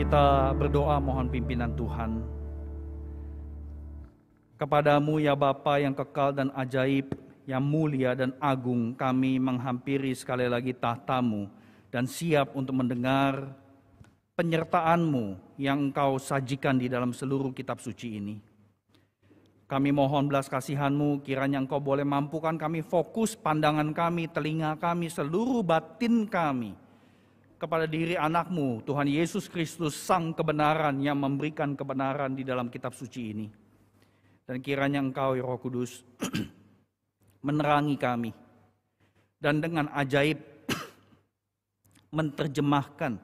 Kita berdoa mohon pimpinan Tuhan. Kepadamu ya Bapa yang kekal dan ajaib, yang mulia dan agung, kami menghampiri sekali lagi tahta-Mu dan siap untuk mendengar penyertaan-Mu yang Engkau sajikan di dalam seluruh kitab suci ini. Kami mohon belas kasihan-Mu, kiranya Engkau boleh mampukan kami fokus pandangan kami, telinga kami, seluruh batin kami kepada diri anak-Mu, Tuhan Yesus Kristus, Sang kebenaran yang memberikan kebenaran di dalam kitab suci ini. Dan kiranya Engkau, ya Roh Kudus, menerangi kami. Dan dengan ajaib menerjemahkan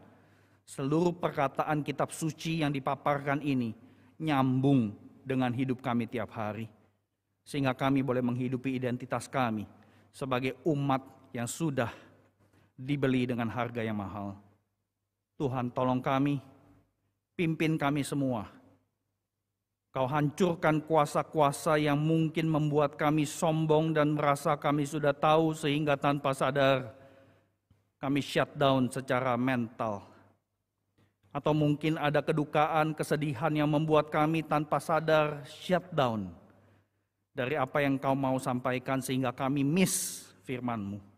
seluruh perkataan kitab suci yang dipaparkan ini nyambung dengan hidup kami tiap hari. Sehingga kami boleh menghidupi identitas kami sebagai umat yang sudah dibeli dengan harga yang mahal. Tuhan, tolong kami, pimpin kami semua. Kau hancurkan kuasa-kuasa yang mungkin membuat kami sombong dan merasa kami sudah tahu sehingga tanpa sadar kami shutdown secara mental. Atau mungkin ada kedukaan, kesedihan yang membuat kami tanpa sadar shutdown dari apa yang Kau mau sampaikan sehingga kami miss firman-Mu.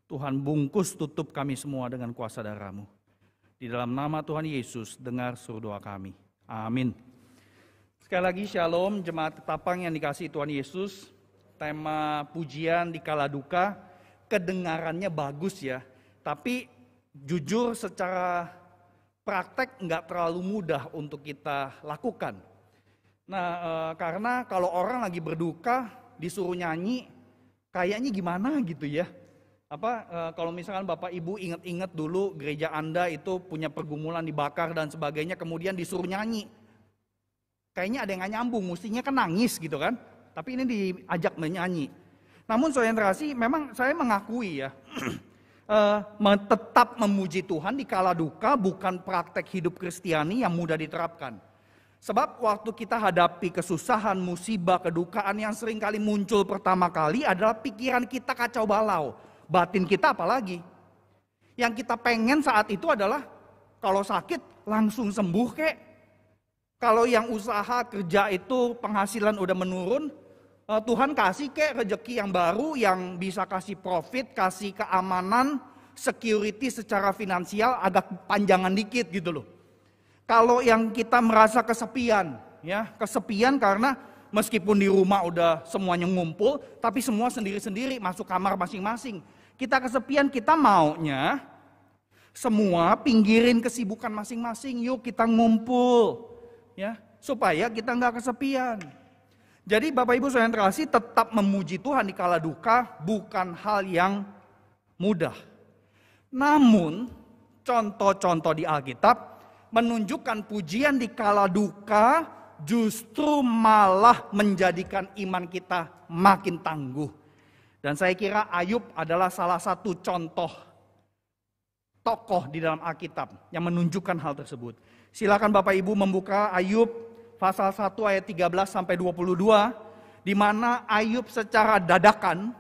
Tuhan, bungkus tutup kami semua dengan kuasa darah-Mu. Di dalam nama Tuhan Yesus, dengar seru doa kami. Amin. Sekali lagi shalom jemaat Ketapang yang dikasihi Tuhan Yesus. Tema pujian di kala duka, kedengarannya bagus ya. Tapi jujur secara praktek nggak terlalu mudah untuk kita lakukan. Nah, karena kalau orang lagi berduka disuruh nyanyi, kayaknya gimana gitu ya. Kalau misalkan Bapak Ibu ingat-ingat dulu gereja Anda itu punya pergumulan dibakar dan sebagainya, kemudian disuruh nyanyi. Kayaknya ada yang nggak nyambung, mestinya kan nangis gitu kan. Tapi ini diajak menyanyi. Namun saudara terkasih, memang saya mengakui ya, tetap memuji Tuhan di kala duka bukan praktek hidup Kristiani yang mudah diterapkan. Sebab waktu kita hadapi kesusahan, musibah, kedukaan yang sering kali muncul pertama kali adalah pikiran kita kacau balau. Batin kita apalagi. Yang kita pengen saat itu adalah kalau sakit langsung sembuh kek. Kalau yang usaha kerja itu penghasilan udah menurun, Tuhan kasih kek rezeki yang baru yang bisa kasih profit, kasih keamanan, security secara finansial agak panjangan dikit gitu loh. Kalau yang kita merasa kesepian, ya kesepian karena meskipun di rumah udah semuanya ngumpul, tapi semua sendiri-sendiri masuk kamar masing-masing. Kita kesepian, kita maunya semua pinggirin kesibukan masing-masing, yuk kita ngumpul, ya supaya kita nggak kesepian. Jadi Bapak Ibu Saudara yang terkasih, tetap memuji Tuhan di kala duka bukan hal yang mudah. Namun contoh-contoh di Alkitab menunjukkan pujian di kala duka justru malah menjadikan iman kita makin tangguh. Dan saya kira Ayub adalah salah satu contoh tokoh di dalam Alkitab yang menunjukkan hal tersebut. Silakan Bapak Ibu membuka Ayub pasal 1 ayat 13 sampai 22, di mana Ayub secara dadakan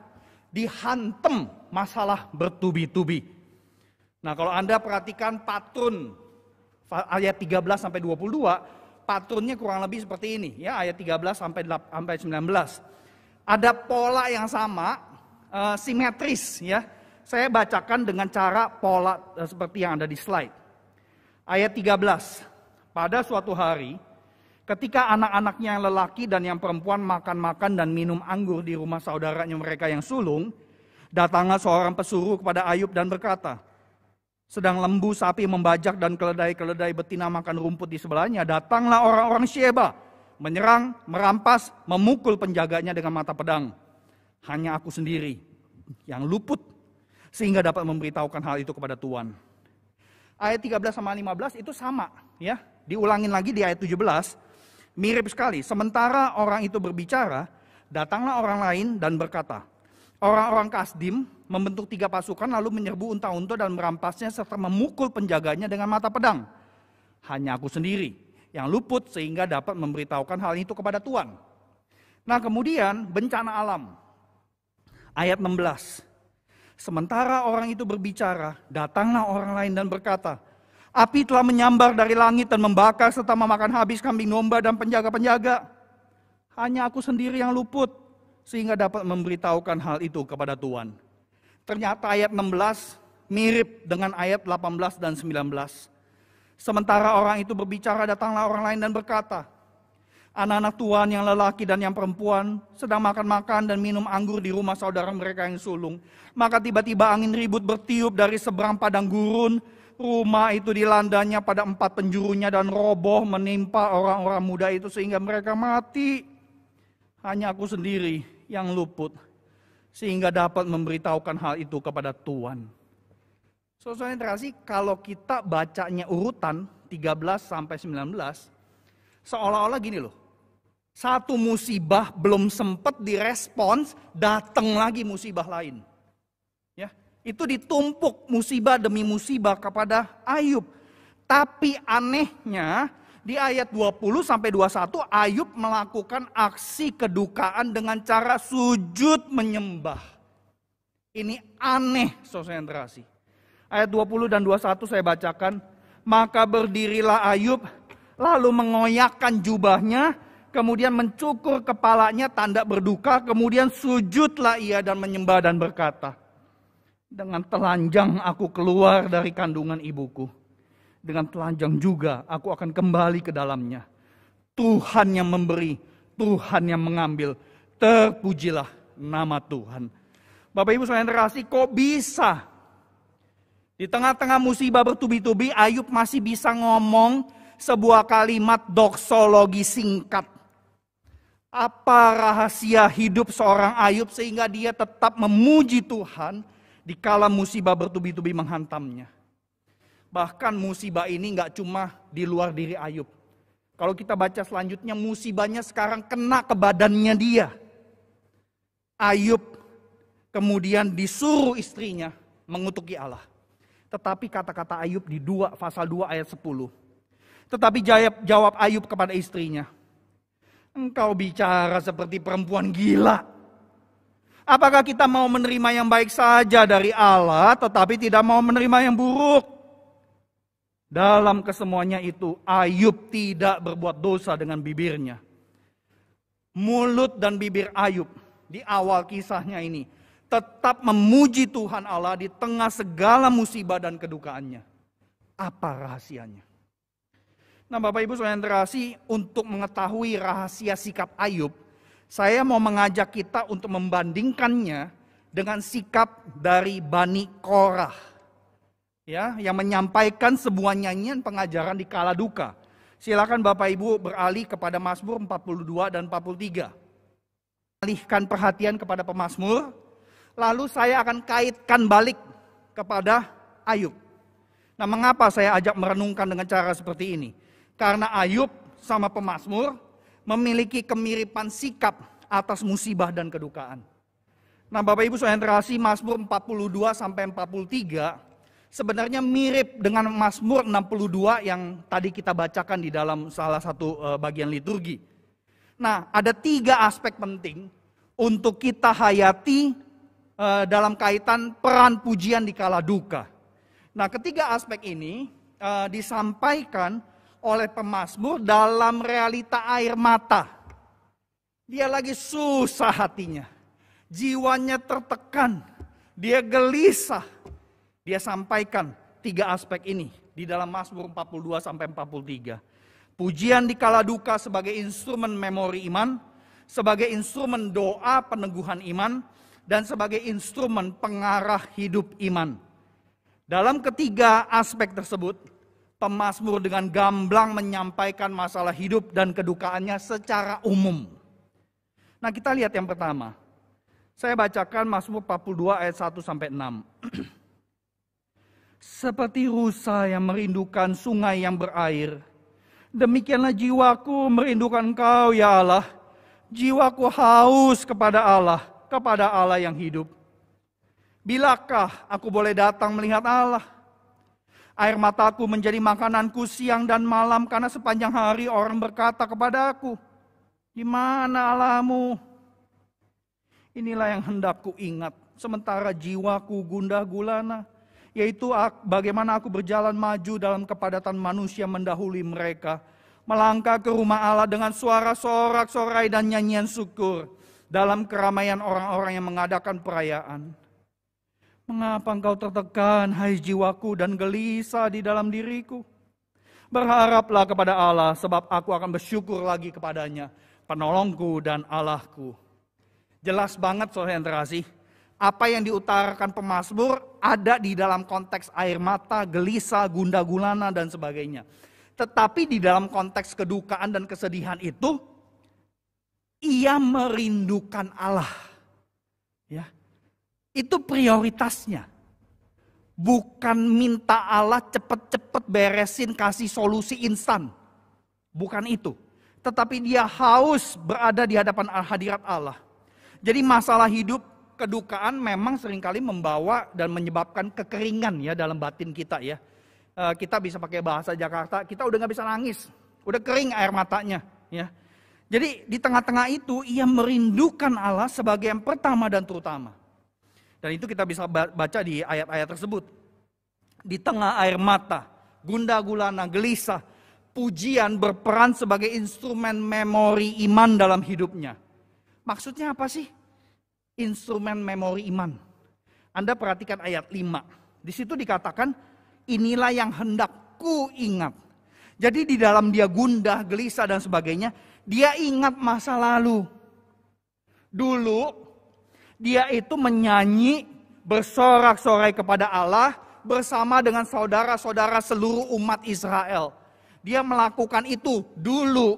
dihantam masalah bertubi-tubi. Nah, kalau Anda perhatikan patrun ayat 13 sampai 22, patrunnya kurang lebih seperti ini ya, ayat 13 sampai 19. Ada pola yang sama, simetris ya. Saya bacakan dengan cara pola seperti yang ada di slide. Ayat 13. Pada suatu hari, ketika anak-anaknya yang lelaki dan yang perempuan makan-makan dan minum anggur di rumah saudaranya mereka yang sulung, datanglah seorang pesuruh kepada Ayub dan berkata, sedang lembu sapi membajak dan keledai-keledai betina makan rumput di sebelahnya, datanglah orang-orang Syeba, menyerang, merampas, memukul penjaganya dengan mata pedang. Hanya aku sendiri yang luput sehingga dapat memberitahukan hal itu kepada Tuhan. Ayat 13 sama 15 itu sama ya, diulangin lagi di ayat 17. Mirip sekali. Sementara orang itu berbicara, datanglah orang lain dan berkata, orang-orang Kasdim membentuk 3 pasukan lalu menyerbu unta-unta dan merampasnya serta memukul penjaganya dengan mata pedang. Hanya aku sendiri yang luput sehingga dapat memberitahukan hal itu kepada Tuhan. Nah, kemudian bencana alam. Ayat 16. Sementara orang itu berbicara, datanglah orang lain dan berkata, Api telah menyambar dari langit dan membakar serta memakan habis kambing domba dan penjaga-penjaga. Hanya aku sendiri yang luput, sehingga dapat memberitahukan hal itu kepada Tuhan. Ternyata ayat 16 mirip dengan ayat 18 dan 19. Sementara orang itu berbicara, datanglah orang lain dan berkata, anak-anak Tuhan yang lelaki dan yang perempuan sedang makan-makan dan minum anggur di rumah saudara mereka yang sulung. Maka tiba-tiba angin ribut bertiup dari seberang padang gurun. Rumah itu dilandanya pada 4 penjurunya dan roboh menimpa orang-orang muda itu sehingga mereka mati. Hanya aku sendiri yang luput sehingga dapat memberitahukan hal itu kepada Tuhan. Saudara yang terkasih, kalau kita bacanya urutan 13 sampai 19, seolah-olah gini loh. Satu musibah belum sempat direspons, datang lagi musibah lain. Ya, itu ditumpuk musibah demi musibah kepada Ayub. Tapi anehnya di ayat 20 sampai 21 Ayub melakukan aksi kedukaan dengan cara sujud menyembah. Ini aneh, saudara yang terkasih. Ayat 20 dan 21 saya bacakan. Maka berdirilah Ayub lalu mengoyakkan jubahnya, kemudian mencukur kepalanya tanda berduka, kemudian sujudlah ia dan menyembah dan berkata, dengan telanjang aku keluar dari kandungan ibuku, dengan telanjang juga aku akan kembali ke dalamnya. Tuhan yang memberi, Tuhan yang mengambil, terpujilah nama Tuhan. Bapak Ibu saudara yang terkasih, kok bisa di tengah-tengah musibah bertubi-tubi Ayub masih bisa ngomong sebuah kalimat doksologi singkat? Apa rahasia hidup seorang Ayub sehingga dia tetap memuji Tuhan di kala musibah bertubi-tubi menghantamnya? Bahkan musibah ini gak cuma di luar diri Ayub. Kalau kita baca selanjutnya, musibahnya sekarang kena ke badannya dia. Ayub kemudian disuruh istrinya mengutuki Allah. Tetapi kata-kata Ayub di pasal 2 ayat 10. Tetapi jawab Ayub kepada istrinya, engkau bicara seperti perempuan gila. Apakah kita mau menerima yang baik saja dari Allah, tetapi tidak mau menerima yang buruk? Dalam kesemuanya itu, Ayub tidak berbuat dosa dengan bibirnya. Mulut dan bibir Ayub di awal kisahnya ini tetap memuji Tuhan Allah di tengah segala musibah dan kedukaannya. Apa rahasianya? Nah Bapak Ibu saudara yang terkasih, untuk mengetahui rahasia sikap Ayub, saya mau mengajak kita untuk membandingkannya dengan sikap dari Bani Korah. Ya, yang menyampaikan sebuah nyanyian pengajaran di kala duka. Silakan Bapak Ibu beralih kepada Mazmur 42 dan 43. Alihkan perhatian kepada pemazmur, lalu saya akan kaitkan balik kepada Ayub. Nah, mengapa saya ajak merenungkan dengan cara seperti ini? Karena Ayub sama pemazmur memiliki kemiripan sikap atas musibah dan kedukaan. Nah, Bapak Ibu saudara yang terkasih, Mazmur 42 sampai 43 sebenarnya mirip dengan Mazmur 62 yang tadi kita bacakan di dalam salah satu bagian liturgi. Nah, ada 3 aspek penting untuk kita hayati dalam kaitan peran pujian di kala duka. Nah, ketiga aspek ini disampaikan oleh pemazmur dalam realita air mata. Dia lagi susah hatinya, jiwanya tertekan, dia gelisah. Dia sampaikan 3 aspek ini di dalam Mazmur 42 sampai 43. Pujian di kala duka sebagai instrumen memori iman, sebagai instrumen doa peneguhan iman, dan sebagai instrumen pengarah hidup iman. Dalam ketiga aspek tersebut, pemazmur dengan gamblang menyampaikan masalah hidup dan kedukaannya secara umum. Nah, kita lihat yang pertama. Saya bacakan Mazmur 42 ayat 1 sampai 6. Seperti rusa yang merindukan sungai yang berair, demikianlah jiwaku merindukan Engkau ya Allah. Jiwaku haus kepada Allah yang hidup. Bilakah aku boleh datang melihat Allah? Air mataku menjadi makananku siang dan malam, karena sepanjang hari orang berkata kepada aku, di mana Allahmu? Inilah yang hendak ku ingat, sementara jiwaku gundah gulana. yaitu bagaimana aku berjalan maju dalam kepadatan manusia mendahului mereka, melangkah ke rumah Allah dengan suara sorak-sorai dan nyanyian syukur dalam keramaian orang-orang yang mengadakan perayaan. Mengapa engkau tertekan, hai jiwaku, dan gelisah di dalam diriku? Berharaplah kepada Allah, sebab aku akan bersyukur lagi kepadanya, penolongku dan Allahku. Jelas banget saudara yang terkasih, apa yang diutarakan pemazmur ada di dalam konteks air mata, gelisah, gundah gulana, dan sebagainya. Tetapi di dalam konteks kedukaan dan kesedihan itu, ia merindukan Allah. Ya. Itu prioritasnya. Bukan minta Allah cepet-cepet beresin, kasih solusi instan. Bukan itu. Tetapi dia haus berada di hadapan hadirat Allah. Jadi masalah hidup, kedukaan memang seringkali membawa dan menyebabkan kekeringan ya dalam batin kita ya. Kita bisa pakai bahasa Jakarta, kita udah gak bisa nangis. Udah kering air matanya ya. Jadi di tengah-tengah itu ia merindukan Allah sebagai yang pertama dan terutama. Dan itu kita bisa baca di ayat-ayat tersebut. Di tengah air mata, gundah gulana, gelisah, pujian berperan sebagai instrumen memori iman dalam hidupnya. Maksudnya apa sih? Instrumen memori iman. Anda perhatikan ayat 5. Di situ dikatakan, inilah yang hendak ku ingat. Jadi di dalam dia gundah, gelisah dan sebagainya, dia ingat masa lalu. Dulu dia itu menyanyi bersorak-sorai kepada Allah bersama dengan saudara-saudara seluruh umat Israel. Dia melakukan itu dulu.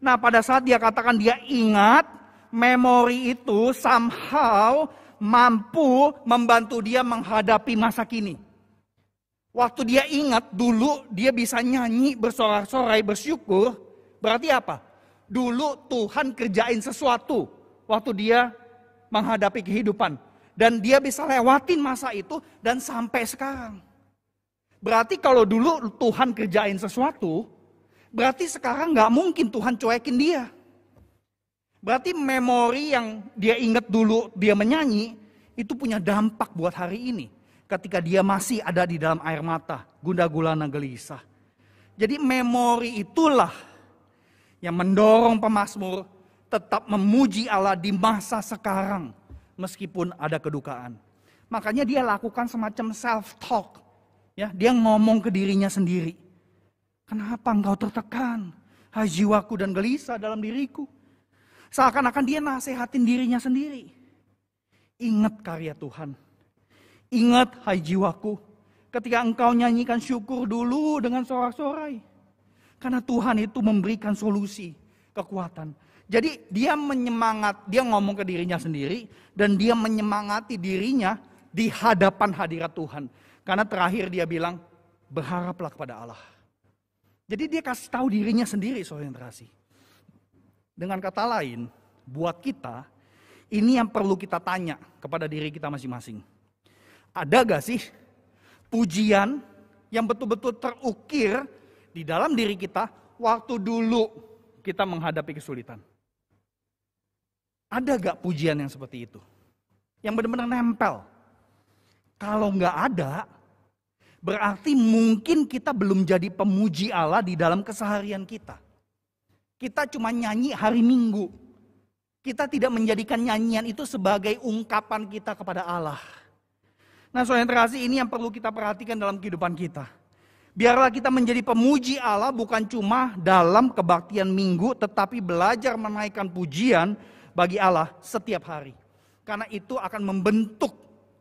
Nah pada saat dia katakan dia ingat, memori itu somehow mampu membantu dia menghadapi masa kini. Waktu dia ingat dulu dia bisa nyanyi bersorak-sorai bersyukur, berarti apa? Dulu Tuhan kerjain sesuatu waktu dia menghadapi kehidupan. Dan dia bisa lewatin masa itu dan sampai sekarang. Berarti kalau dulu Tuhan kerjain sesuatu, berarti sekarang gak mungkin Tuhan cuekin dia. Berarti memori yang dia ingat dulu dia menyanyi, itu punya dampak buat hari ini. Ketika dia masih ada di dalam air mata, gundah gulana gelisah. Jadi memori itulah yang mendorong pemazmur tetap memuji Allah di masa sekarang meskipun ada kedukaan. Makanya dia lakukan semacam self-talk. Ya, dia ngomong ke dirinya sendiri. Kenapa engkau tertekan? Hai jiwaku dan gelisah dalam diriku. Seakan-akan dia nasehatin dirinya sendiri. Ingat karya Tuhan. Ingat hai jiwaku. Ketika engkau nyanyikan syukur dulu dengan sorak-sorai. Karena Tuhan itu memberikan solusi, kekuatan. Jadi dia ngomong ke dirinya sendiri dan dia menyemangati dirinya di hadapan hadirat Tuhan. Karena terakhir dia bilang, berharaplah kepada Allah. Jadi dia kasih tahu dirinya sendiri, saudara yang terkasih. Dengan kata lain, buat kita, ini yang perlu kita tanya kepada diri kita masing-masing. Ada gak sih pujian yang betul-betul terukir di dalam diri kita waktu dulu kita menghadapi kesulitan? Ada gak pujian yang seperti itu? Yang benar-benar nempel. Kalau gak ada, berarti mungkin kita belum jadi pemuji Allah di dalam keseharian kita. Kita cuma nyanyi hari Minggu. Kita tidak menjadikan nyanyian itu sebagai ungkapan kita kepada Allah. Nah saudara yang terkasih, ini yang perlu kita perhatikan dalam kehidupan kita. Biarlah kita menjadi pemuji Allah bukan cuma dalam kebaktian Minggu, tetapi belajar menaikkan pujian bagi Allah setiap hari. Karena itu akan membentuk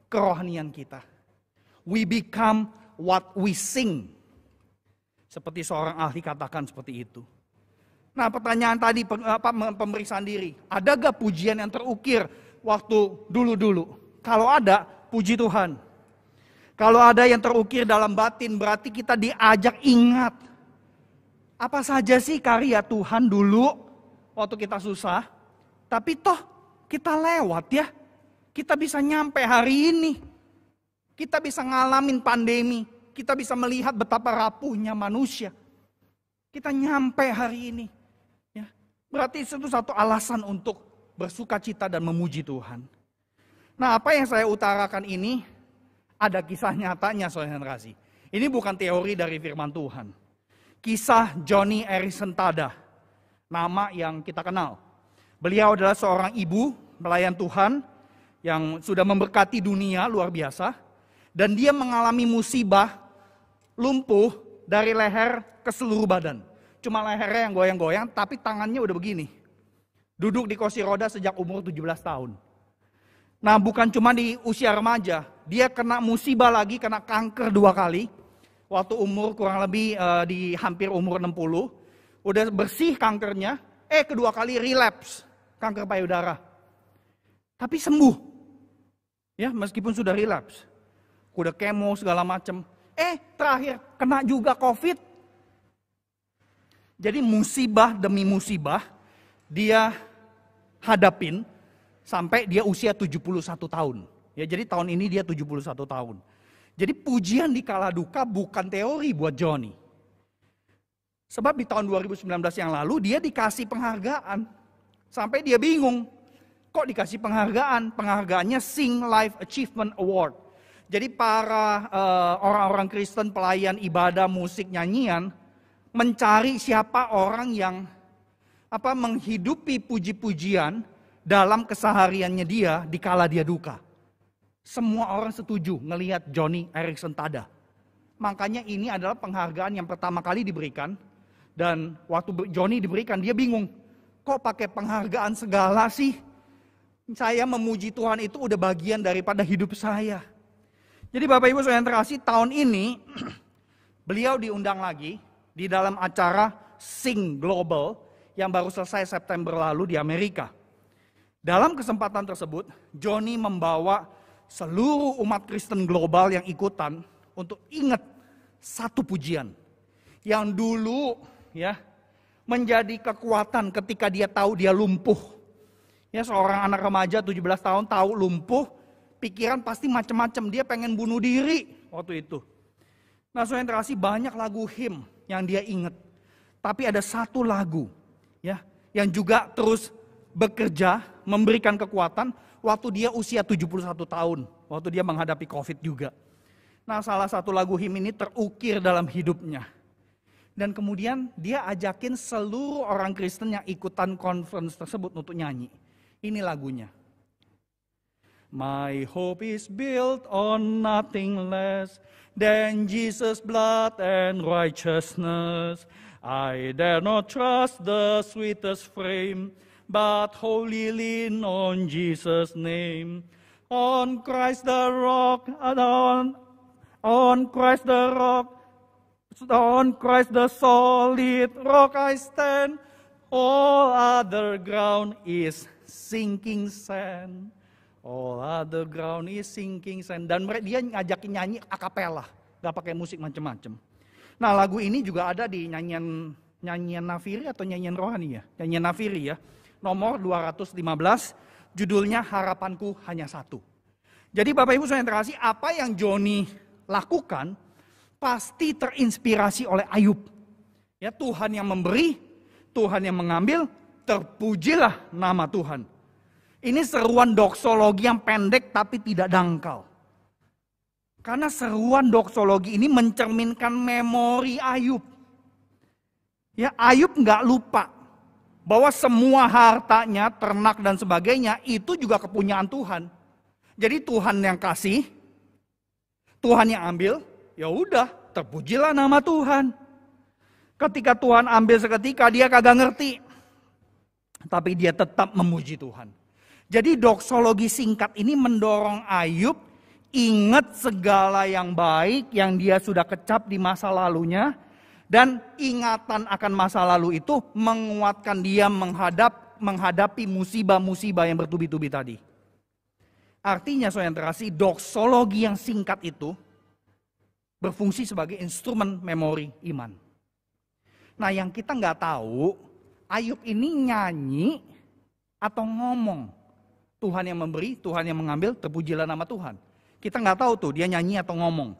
kerohanian kita. We become what we sing. Seperti seorang ahli katakan seperti itu. Nah pertanyaan tadi, pemeriksaan diri. Ada gak pujian yang terukir waktu dulu-dulu? Kalau ada, puji Tuhan. Kalau ada yang terukir dalam batin, berarti kita diajak ingat. Apa saja sih karya Tuhan dulu waktu kita susah? Tapi toh kita lewat ya. Kita bisa nyampe hari ini. Kita bisa ngalamin pandemi. Kita bisa melihat betapa rapuhnya manusia. Kita nyampe hari ini. Ya. Berarti itu satu alasan untuk bersuka cita dan memuji Tuhan. Nah apa yang saya utarakan ini Ada kisah nyatanya, saudara yang kasih. Ini bukan teori dari firman Tuhan. Kisah Joni Eareckson Tada, nama yang kita kenal. Beliau adalah seorang ibu pelayan Tuhan yang sudah memberkati dunia luar biasa. Dan dia mengalami musibah lumpuh dari leher ke seluruh badan. Cuma lehernya yang goyang-goyang, tapi tangannya udah begini. Duduk di kursi roda sejak umur 17 tahun. Nah, bukan cuma di usia remaja, dia kena musibah lagi, kena kanker 2 kali. Waktu umur kurang lebih di hampir umur 60. Udah bersih kankernya, kedua kali relapse, kanker payudara. Tapi sembuh. Ya, meskipun sudah relapse. Udah kemo segala macam. Terakhir kena juga COVID. Jadi musibah demi musibah dia hadapin sampai dia usia 71 tahun. Ya, jadi tahun ini dia 71 tahun. Jadi pujian di kala duka bukan teori buat Joni. Sebab di tahun 2019 yang lalu dia dikasih penghargaan. Sampai dia bingung. Kok dikasih penghargaan? Penghargaannya Sing Life Achievement Award. Jadi para orang-orang Kristen pelayan ibadah, musik, nyanyian mencari siapa orang yang menghidupi puji-pujian dalam kesehariannya dia di kala dia duka. Semua orang setuju ngelihat Joni Eareckson Tada. Makanya ini adalah penghargaan yang pertama kali diberikan. Dan waktu Joni diberikan dia bingung. Kok pakai penghargaan segala sih? Saya memuji Tuhan itu udah bagian daripada hidup saya. Jadi Bapak Ibu saudara yang terkasih, tahun ini beliau diundang lagi di dalam acara Sing Global yang baru selesai September lalu di Amerika. Dalam kesempatan tersebut, Joni membawa seluruh umat Kristen global yang ikutan untuk ingat satu pujian yang dulu ya menjadi kekuatan ketika dia tahu dia lumpuh. Ya, seorang anak remaja 17 tahun tahu lumpuh, pikiran pasti macam-macam, dia pengen bunuh diri waktu itu. Nah, saudara yang terkasih, banyak lagu hymn yang dia ingat. Tapi ada satu lagu ya yang juga terus bekerja, memberikan kekuatan waktu dia usia 71 tahun, waktu dia menghadapi COVID juga. Nah, salah satu lagu hymn ini terukir dalam hidupnya. Dan kemudian dia ajakin seluruh orang Kristen yang ikutan conference tersebut untuk nyanyi. Ini lagunya. My hope is built on nothing less than Jesus' blood and righteousness. I dare not trust the sweetest frame, but wholly lean on Jesus' name. On Christ the rock, on Christ the rock, on Christ the solid rock I stand. All other ground is sinking sand. All other ground is sinking sand. Dan dia ngajakin nyanyi a cappella, gak pakai musik macam-macam. Nah, lagu ini juga ada di nyanyian Nafiri atau nyanyian rohani ya? Nyanyian Nafiri ya. Nomor 215, judulnya Harapanku Hanya Satu. Jadi Bapak Ibu saudara yang terkasih, apa yang Joni lakukan pasti terinspirasi oleh Ayub. Ya, Tuhan yang memberi, Tuhan yang mengambil, terpujilah nama Tuhan. Ini seruan doksologi yang pendek tapi tidak dangkal. Karena seruan doksologi ini mencerminkan memori Ayub. Ya, Ayub nggak lupa bahwa semua hartanya, ternak dan sebagainya itu juga kepunyaan Tuhan. Jadi Tuhan yang kasih, Tuhan yang ambil, ya udah, terpujilah nama Tuhan. Ketika Tuhan ambil seketika dia kagak ngerti, tapi dia tetap memuji Tuhan. Jadi doksologi singkat ini mendorong Ayub ingat segala yang baik yang dia sudah kecap di masa lalunya. Dan ingatan akan masa lalu itu menguatkan dia menghadapi musibah-musibah yang bertubi-tubi tadi. Artinya saudara yang terkasih, doksologi yang singkat itu berfungsi sebagai instrumen memori iman. Nah, yang kita nggak tahu, Ayub ini nyanyi atau ngomong. Tuhan yang memberi, Tuhan yang mengambil, terpujilah nama Tuhan. Kita nggak tahu tuh dia nyanyi atau ngomong.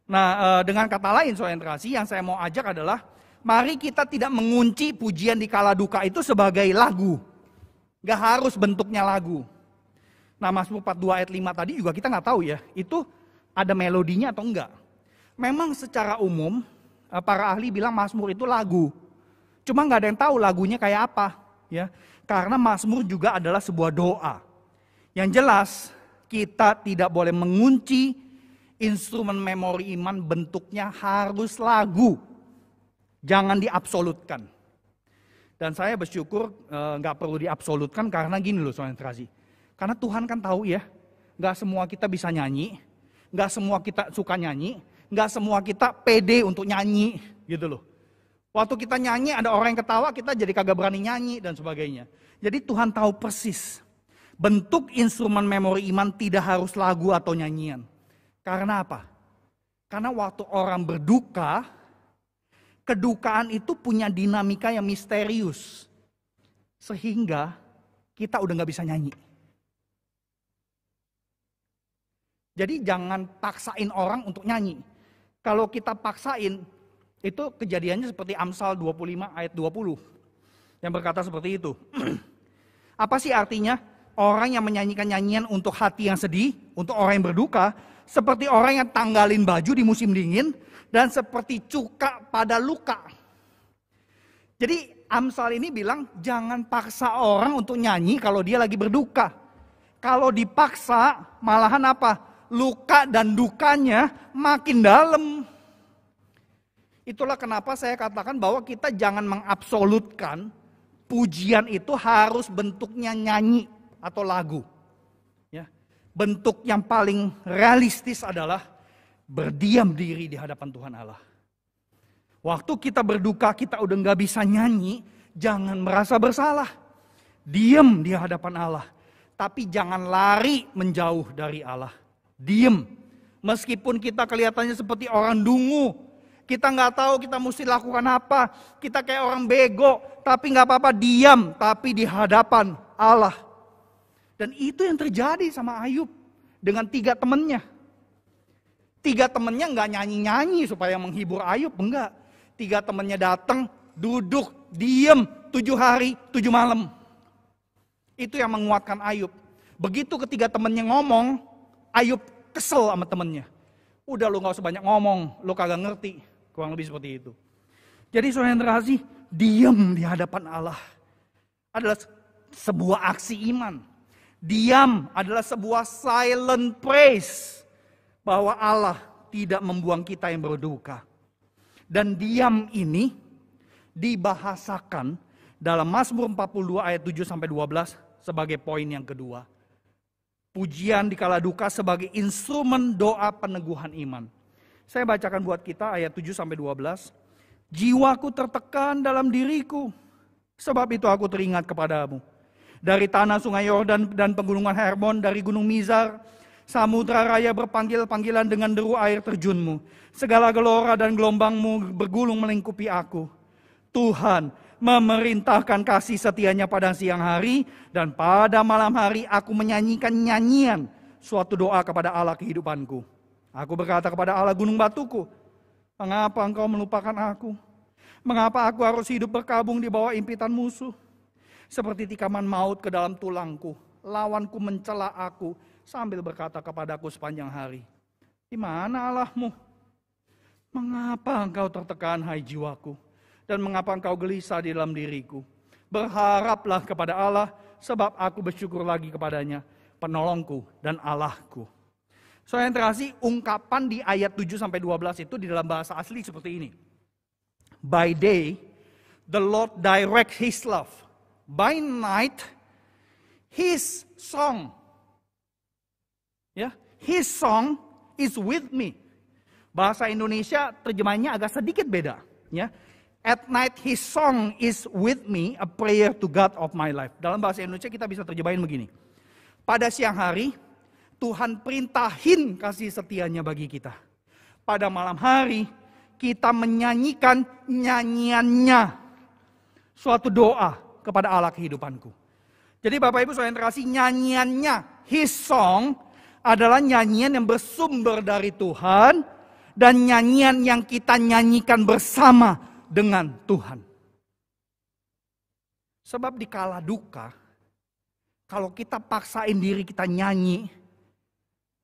Nah, dengan kata lain saudara yang terkasih, yang saya mau ajak adalah mari kita tidak mengunci pujian di kala duka itu sebagai lagu. Gak harus bentuknya lagu. Nah, Mazmur 42 ayat 5 tadi juga kita nggak tahu ya. Itu ada melodinya atau enggak. Memang secara umum para ahli bilang Mazmur itu lagu. Cuma nggak ada yang tahu lagunya kayak apa, ya. Karena Mazmur juga adalah sebuah doa. Yang jelas kita tidak boleh mengunci instrumen memori iman, bentuknya harus lagu. Jangan diabsolutkan. Dan saya bersyukur nggak perlu diabsolutkan karena gini loh soalnya terasi. Karena Tuhan kan tahu ya, nggak semua kita bisa nyanyi, nggak semua kita suka nyanyi, nggak semua kita pede untuk nyanyi gitu loh. Waktu kita nyanyi ada orang yang ketawa, kita jadi kagak berani nyanyi dan sebagainya. Jadi Tuhan tahu persis bentuk instrumen memori iman tidak harus lagu atau nyanyian. Karena apa? Karena waktu orang berduka, kedukaan itu punya dinamika yang misterius. Sehingga kita udah gak bisa nyanyi. Jadi jangan paksain orang untuk nyanyi. Kalau kita paksain, itu kejadiannya seperti Amsal 25 ayat 20. Yang berkata seperti itu. Apa sih artinya? Orang yang menyanyikan nyanyian untuk hati yang sedih, untuk orang yang berduka, seperti orang yang tanggalin baju di musim dingin, dan seperti cuka pada luka. Jadi Amsal ini bilang jangan paksa orang untuk nyanyi kalau dia lagi berduka. Kalau dipaksa malahan apa? Luka dan dukanya makin dalam. Itulah kenapa saya katakan bahwa kita jangan mengabsolutkan pujian itu harus bentuknya nyanyi atau lagu. Ya. Bentuk yang paling realistis adalah berdiam diri di hadapan Tuhan Allah. Waktu kita berduka, kita udah gak bisa nyanyi, jangan merasa bersalah. Diam di hadapan Allah. Tapi jangan lari menjauh dari Allah. Diam. Meskipun kita kelihatannya seperti orang dungu. Kita gak tahu kita mesti lakukan apa. Kita kayak orang bego. Tapi gak apa-apa, diam. Tapi di hadapan Allah. Dan itu yang terjadi sama Ayub. Dengan 3 temannya. 3 temannya gak nyanyi-nyanyi supaya menghibur Ayub. Enggak. 3 temannya datang, duduk, diem 7 hari, 7 malam. Itu yang menguatkan Ayub. Begitu ketiga temannya ngomong, Ayub kesel sama temannya. Udah lu gak usah banyak ngomong, lu kagak ngerti. Kurang lebih seperti itu. Jadi saudara yang terkasih, diam di hadapan Allah adalah sebuah aksi iman. Diam adalah sebuah silent praise. Bahwa Allah tidak membuang kita yang berduka. Dan diam ini dibahasakan dalam Mazmur 42 ayat 7-12 sebagai poin yang kedua. Pujian dikala duka sebagai instrumen doa peneguhan iman. Saya bacakan buat kita ayat 7-12. Jiwaku tertekan dalam diriku, sebab itu aku teringat kepadamu. Dari tanah sungai Yordan dan pegunungan Hermon, dari gunung Mizar, samudra raya berpanggil-panggilan dengan deru air terjunmu. Segala gelora dan gelombangmu bergulung melingkupi aku. Tuhan memerintahkan kasih setianya pada siang hari, dan pada malam hari aku menyanyikan nyanyian suatu doa kepada Allah kehidupanku. Aku berkata kepada Allah gunung batuku, mengapa engkau melupakan aku? Mengapa aku harus hidup berkabung di bawah impitan musuh? Seperti tikaman maut ke dalam tulangku, lawanku mencela aku sambil berkata kepadaku sepanjang hari, di mana Allahmu? Mengapa engkau tertekan hai jiwaku? Dan mengapa engkau gelisah di dalam diriku? Berharaplah kepada Allah, sebab aku bersyukur lagi kepadanya, penolongku dan Allahku. Soalnya yang terkasih, ungkapan di ayat 7-12 itu di dalam bahasa asli seperti ini. By day, the Lord directs His love. By night, His song. Ya, His song is with me. Bahasa Indonesia terjemahnya agak sedikit beda. Ya, at night His song is with me, a prayer to God of my life. Dalam bahasa Indonesia kita bisa terjemahin begini. Pada siang hari, Tuhan perintahin kasih setianya bagi kita. Pada malam hari, kita menyanyikan nyanyiannya. Suatu doa kepada Allah kehidupanku. Jadi Bapak Ibu saudara yang terkasih, nyanyiannya, His song adalah nyanyian yang bersumber dari Tuhan. Dan nyanyian yang kita nyanyikan bersama dengan Tuhan. Sebab di kala duka, kalau kita paksain diri kita nyanyi,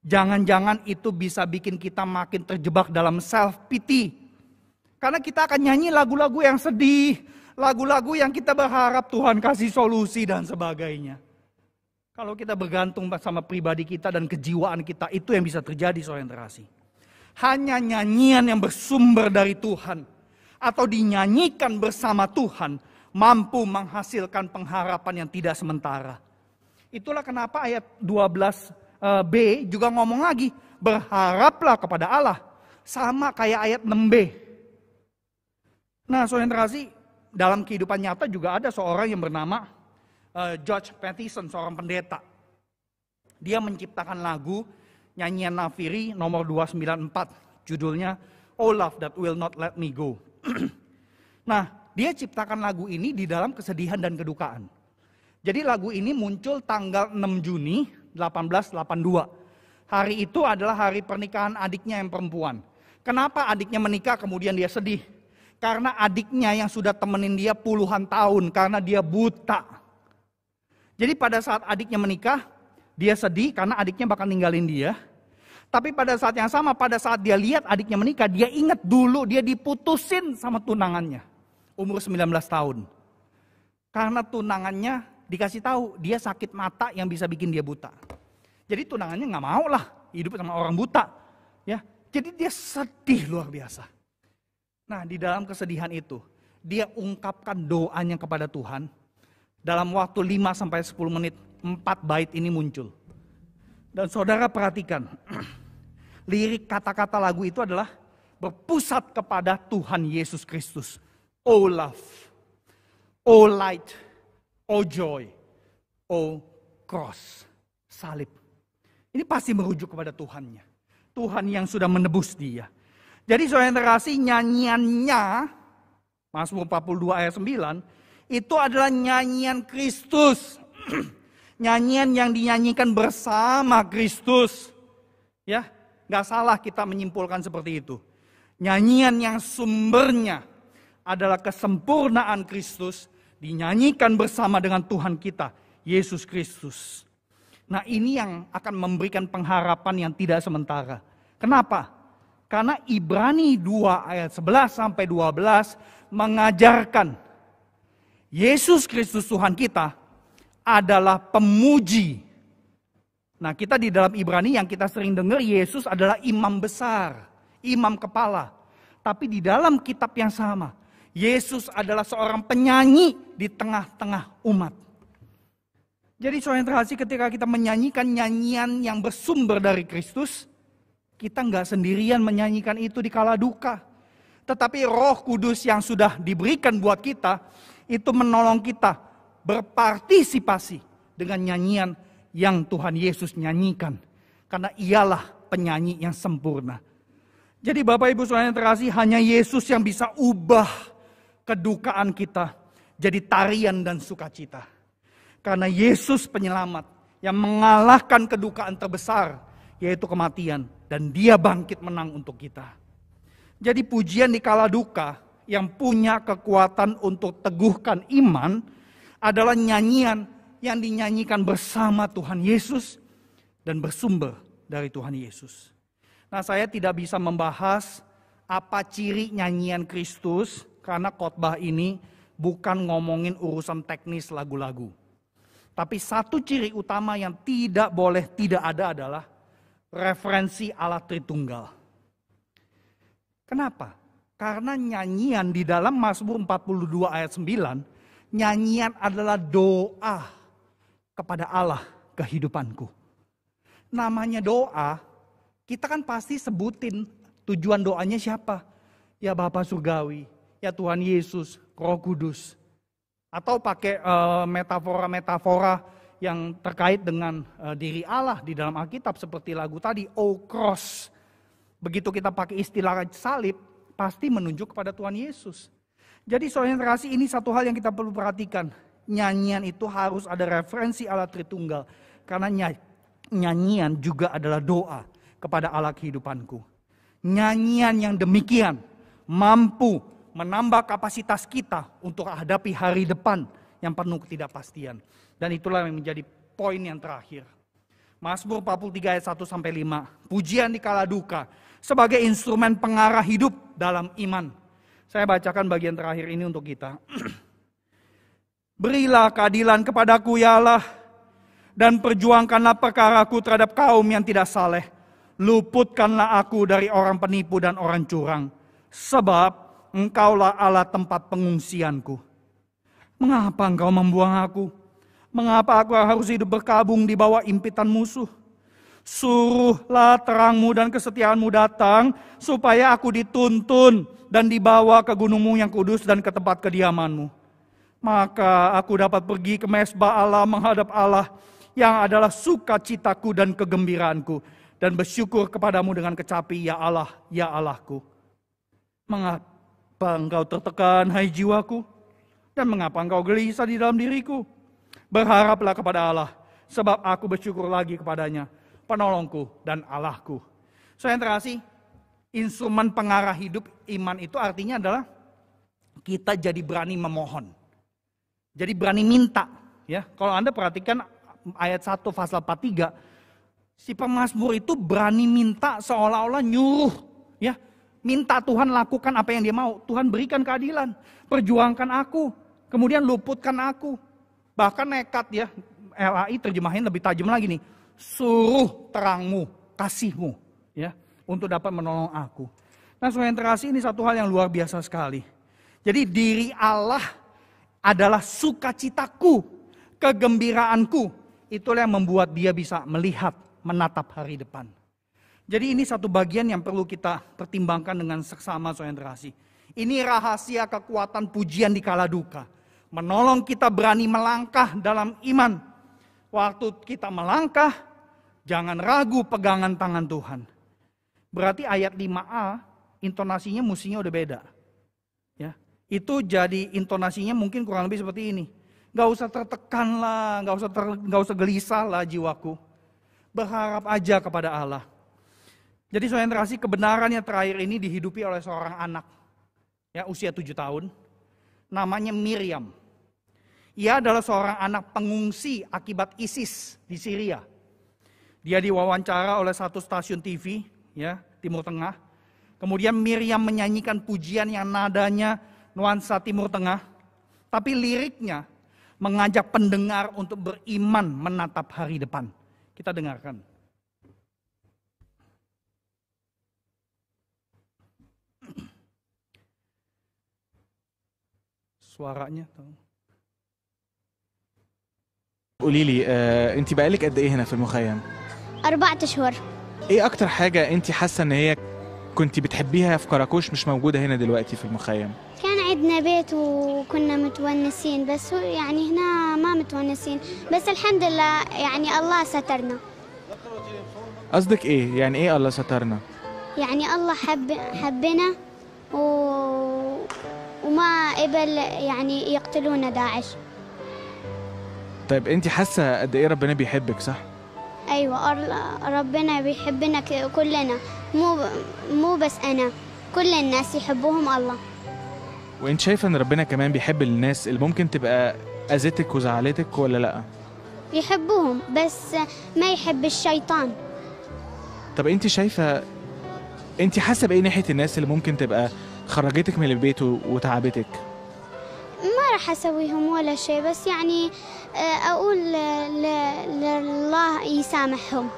Jangan-jangan itu bisa bikin kita makin terjebak dalam self-pity. Karena kita akan nyanyi lagu-lagu yang sedih, lagu-lagu yang kita berharap Tuhan kasih solusi dan sebagainya. Kalau kita bergantung sama pribadi kita dan kejiwaan kita, itu yang bisa terjadi saudara yang terkasih. Hanya nyanyian yang bersumber dari Tuhan atau dinyanyikan bersama Tuhan mampu menghasilkan pengharapan yang tidak sementara. Itulah kenapa ayat 12b juga ngomong lagi, berharaplah kepada Allah. Sama kayak ayat 6b. Nah saudara yang terkasih, dalam kehidupan nyata juga ada seorang yang bernama George Matheson, seorang pendeta. Dia menciptakan lagu nyanyian Nafiri nomor 294, judulnya Oh Love That Will Not Let Me Go. Nah, dia ciptakan lagu ini di dalam kesedihan dan kedukaan. Jadi lagu ini muncul tanggal 6 Juni 1882. Hari itu adalah hari pernikahan adiknya yang perempuan. Kenapa adiknya menikah kemudian dia sedih? Karena adiknya yang sudah temenin dia puluhan tahun karena dia buta. Jadi pada saat adiknya menikah, dia sedih karena adiknya bakal ninggalin dia. Tapi pada saat yang sama, pada saat dia lihat adiknya menikah, dia ingat dulu dia diputusin sama tunangannya. Umur 19 tahun. Karena tunangannya dikasih tahu, dia sakit mata yang bisa bikin dia buta. Jadi tunangannya gak mau lah hidup sama orang buta. Ya, jadi dia sedih luar biasa. Nah di dalam kesedihan itu, dia ungkapkan doanya kepada Tuhan. Dalam waktu 5-10 menit, 4 bait ini muncul. Dan saudara perhatikan, lirik kata-kata lagu itu adalah berpusat kepada Tuhan Yesus Kristus. Oh love, oh light, oh joy, oh cross, salib. Ini pasti merujuk kepada Tuhannya. Tuhan yang sudah menebus dia. Jadi saudara yang terkasih, nyanyiannya, Mazmur 42 ayat 9, itu adalah nyanyian Kristus. Nyanyian yang dinyanyikan bersama Kristus. Ya, gak salah kita menyimpulkan seperti itu. Nyanyian yang sumbernya adalah kesempurnaan Kristus dinyanyikan bersama dengan Tuhan kita, Yesus Kristus. Nah ini yang akan memberikan pengharapan yang tidak sementara. Kenapa? Karena Ibrani 2 ayat 11-12 mengajarkan Yesus Kristus Tuhan kita adalah pemuji. Nah kita di dalam Ibrani yang kita sering dengar Yesus adalah imam besar, imam kepala. Tapi di dalam kitab yang sama, Yesus adalah seorang penyanyi di tengah-tengah umat. Jadi saudara yang terkasih, ketika kita menyanyikan nyanyian yang bersumber dari Kristus, kita nggak sendirian menyanyikan itu di kala duka. Tetapi Roh Kudus yang sudah diberikan buat kita, itu menolong kita berpartisipasi dengan nyanyian yang Tuhan Yesus nyanyikan. Karena ialah penyanyi yang sempurna. Jadi Bapak Ibu Saudara yang terkasih, hanya Yesus yang bisa ubah kedukaan kita jadi tarian dan sukacita. Karena Yesus penyelamat yang mengalahkan kedukaan terbesar, yaitu kematian. Dan dia bangkit menang untuk kita. Jadi pujian di kala duka yang punya kekuatan untuk teguhkan iman adalah nyanyian yang dinyanyikan bersama Tuhan Yesus dan bersumber dari Tuhan Yesus. Nah saya tidak bisa membahas apa ciri nyanyian Kristus karena khotbah ini bukan ngomongin urusan teknis lagu-lagu. Tapi satu ciri utama yang tidak boleh tidak ada adalah referensi Allah Tritunggal. Kenapa? Karena nyanyian di dalam Mazmur 42 ayat 9, nyanyian adalah doa kepada Allah kehidupanku. Namanya doa, kita kan pasti sebutin tujuan doanya siapa. Ya Bapa Surgawi, ya Tuhan Yesus, Roh Kudus. Atau pakai metafora-metafora yang terkait dengan diri Allah di dalam Alkitab seperti lagu tadi, Oh Cross. Begitu kita pakai istilah salib, pasti menunjuk kepada Tuhan Yesus. Jadi saudara yang terkasih, ini satu hal yang kita perlu perhatikan. Nyanyian itu harus ada referensi Allah Tritunggal. Karena nyanyian juga adalah doa kepada Allah kehidupanku. Nyanyian yang demikian mampu menambah kapasitas kita untuk hadapi hari depan yang penuh ketidakpastian. Dan itulah yang menjadi poin yang terakhir. Mazmur 43 ayat 1 sampai 5. Pujian di kala duka sebagai instrumen pengarah hidup dalam iman. Saya bacakan bagian terakhir ini untuk kita. Berilah keadilan kepadaku ya Allah, dan perjuangkanlah perkaraku terhadap kaum yang tidak saleh. Luputkanlah aku dari orang penipu dan orang curang, sebab Engkaulah Allah tempat pengungsianku. Mengapa Engkau membuang aku? Mengapa aku harus hidup berkabung di bawah impitan musuh? Suruhlah terangmu dan kesetiaanmu datang, supaya aku dituntun dan dibawa ke gunungmu yang kudus dan ke tempat kediamanmu. Maka aku dapat pergi ke mezbah Allah menghadap Allah, yang adalah sukacitaku dan kegembiraanku, dan bersyukur kepadamu dengan kecapi, ya Allah, ya Allahku. Mengapa engkau tertekan, hai jiwaku? Dan mengapa engkau gelisah di dalam diriku? Berharaplah kepada Allah, sebab aku bersyukur lagi kepadanya, penolongku dan Allahku. Saya terasi, instrumen pengarah hidup iman itu artinya adalah kita jadi berani memohon. Jadi berani minta. Ya, kalau Anda perhatikan ayat 1 pasal 43, si pemazmur itu berani minta seolah-olah nyuruh. Ya, minta Tuhan lakukan apa yang dia mau. Tuhan berikan keadilan, perjuangkan aku, kemudian luputkan aku. Bahkan nekat ya, LAI terjemahin lebih tajam lagi nih. Suruh terangmu, kasihmu, ya, untuk dapat menolong aku. Nah, saudara yang terkasih, ini satu hal yang luar biasa sekali. Jadi diri Allah adalah sukacitaku, kegembiraanku. Itulah yang membuat dia bisa melihat, menatap hari depan. Jadi ini satu bagian yang perlu kita pertimbangkan dengan seksama, saudara yang terkasih. Ini rahasia kekuatan pujian di kala duka. Menolong kita berani melangkah dalam iman. Waktu kita melangkah, jangan ragu pegangan tangan Tuhan. Berarti ayat 5a, intonasinya mestinya udah beda. Ya, itu jadi intonasinya mungkin kurang lebih seperti ini. Gak usah tertekan lah, gak usah gelisah lah jiwaku. Berharap aja kepada Allah. Jadi saudara yang terkasih, kebenaran yang terakhir ini dihidupi oleh seorang anak. Ya, usia 7 tahun. Namanya Miriam. Ia adalah seorang anak pengungsi akibat ISIS di Syria. Dia diwawancara oleh satu stasiun TV, ya, Timur Tengah. Kemudian Miriam menyanyikan pujian yang nadanya nuansa Timur Tengah, tapi liriknya mengajak pendengar untuk beriman menatap hari depan. Kita dengarkan. Suaranya tuh. قولي لي انت بقالك قد ايه هنا في المخيم؟ 4 أشهر. ايه اكتر حاجة انت حاسة ان هي كنت بتحبيها في كراكوش مش موجودة هنا دلوقتي في المخيم؟ كان عندنا بيت وكنا متونسين، بس يعني هنا ما متونسين، بس الحمد لله يعني الله سترنا. قصدك ايه؟ يعني ايه الله سترنا؟ يعني الله حبنا وما قبل يعني يقتلونا داعش. طيب انت حاسة قد ايه ربنا بيحبك صح؟ أيوة، ربنا بيحبنا كلنا، مو بس أنا، كل الناس يحبوهم الله. وانت شايفة ان ربنا كمان بيحب الناس اللي ممكن تبقى اذتك وزعلتك ولا لا؟ يحبوهم بس ما يحب الشيطان. طب انت شايفة، انت حاسة بايه ناحية الناس اللي ممكن تبقى خرجتك من البيت وتعبتك؟ ما راح اسويهم ولا شيء، بس يعني اقول لله يسامحهم.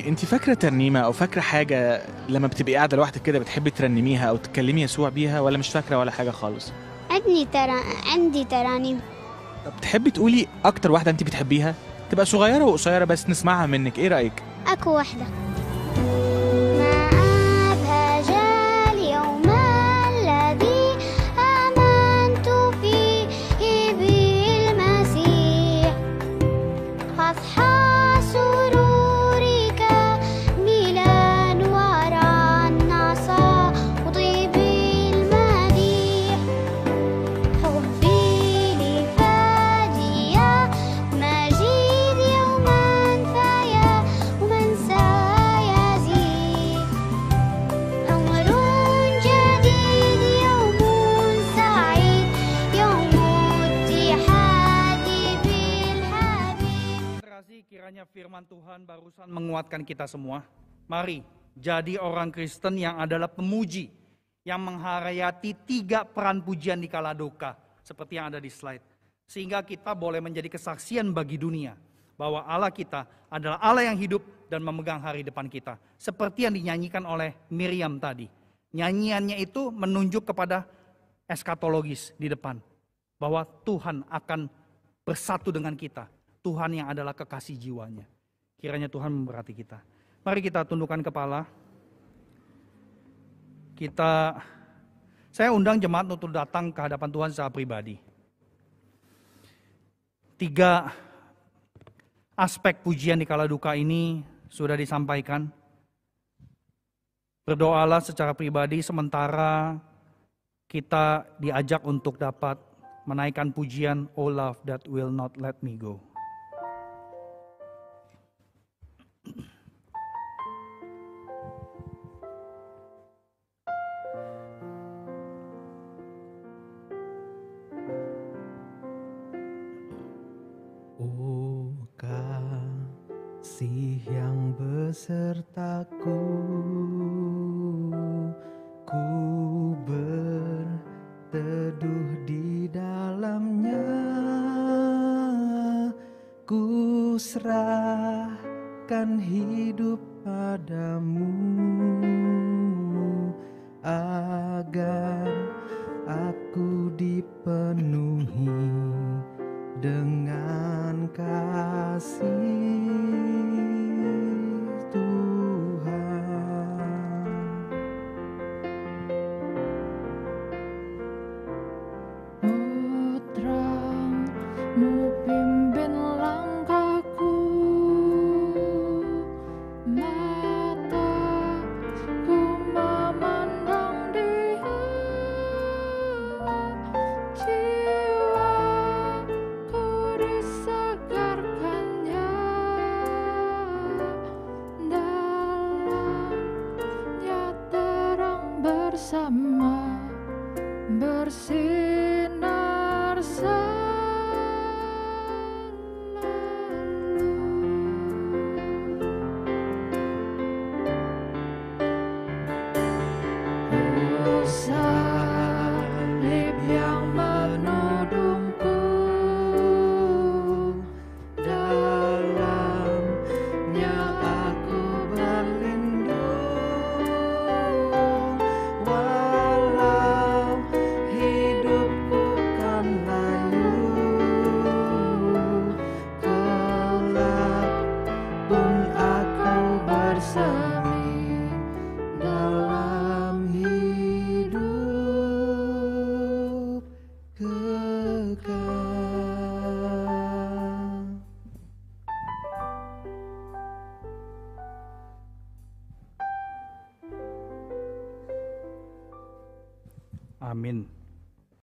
انت فاكرة ترنيمة او فاكرة حاجة لما بتبقي قاعدة لوحدك كده بتحبي ترنميها او تكلمي يسوع بيها، ولا مش فاكرة ولا حاجة خالص؟ عندي ترانيم. طب تحبي تقولي اكتر واحدة انت بتحبيها؟ تبقى صغيرة وقصيرة بس نسمعها منك، ايه رأيك؟ اكو واحدة. Kiranya firman Tuhan barusan menguatkan kita semua. Mari jadi orang Kristen yang adalah pemuji, yang menghayati 3 peran pujian di kala duka, seperti yang ada di slide. Sehingga kita boleh menjadi kesaksian bagi dunia bahwa Allah kita adalah Allah yang hidup dan memegang hari depan kita. Seperti yang dinyanyikan oleh Miriam tadi. Nyanyiannya itu menunjuk kepada eskatologis di depan. Bahwa Tuhan akan bersatu dengan kita. Tuhan yang adalah kekasih jiwanya. Kiranya Tuhan memberkati kita. Mari kita tundukkan kepala. Saya undang jemaat untuk datang ke hadapan Tuhan secara pribadi. 3 aspek pujian di kala duka ini sudah disampaikan. Berdoalah secara pribadi sementara kita diajak untuk dapat menaikkan pujian "Oh Love That Will Not Let Me Go". Oh kasih yang besertaku, ku berteduh di dalamnya, ku serahkan hidup padamu, agar aku dipenuhi dengan kasih Tuhan. Oh terang-Mu pimpin langkahku, mataku memandang Dia, jiwaku disegarkannya, dalamnya terang bersama, bersinar selalu. Salib yang menudungku, dalamnya aku berlindung, walau hidupku kan layu, kelak pun aku bersemi dalam hidup kekal. Amin.